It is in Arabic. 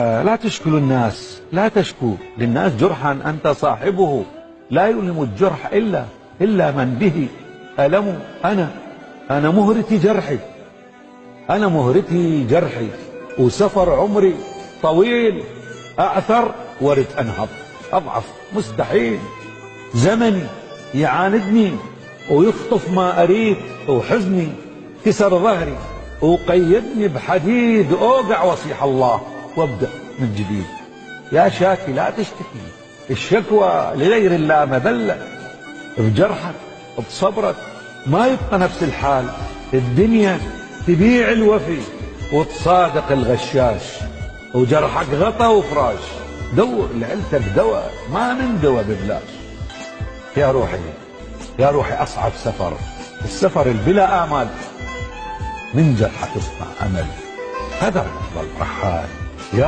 لا تشكلوا الناس، لا تشكو للناس جرحا أنت صاحبه، لا يؤلم الجرح إلا من به ألم. أنا مهرتي جرحي، أنا مهرتي جرحي، وسفر عمري طويل، أعثر ورد أنهض، أضعف مستحيل، زمني يعاندني ويخطف ما أريد، وحزني كسر ظهري وقيدني بحديد، أوقع وصيح الله وابدأ من جديد. يا شاكي لا تشتكي، الشكوى لغير الله مذلة، بجرحك بصبرك ما يبقى نفس الحال، الدنيا تبيع الوفي وتصادق الغشاش، وجرحك غطا وفراش، دور لعيلتك دواء ما من دواء ببلاش. يا روحي يا روحي أصعب سفر السفر البلا آمال، من جرحك تصنع أمل، هذا أفضل رحال. يا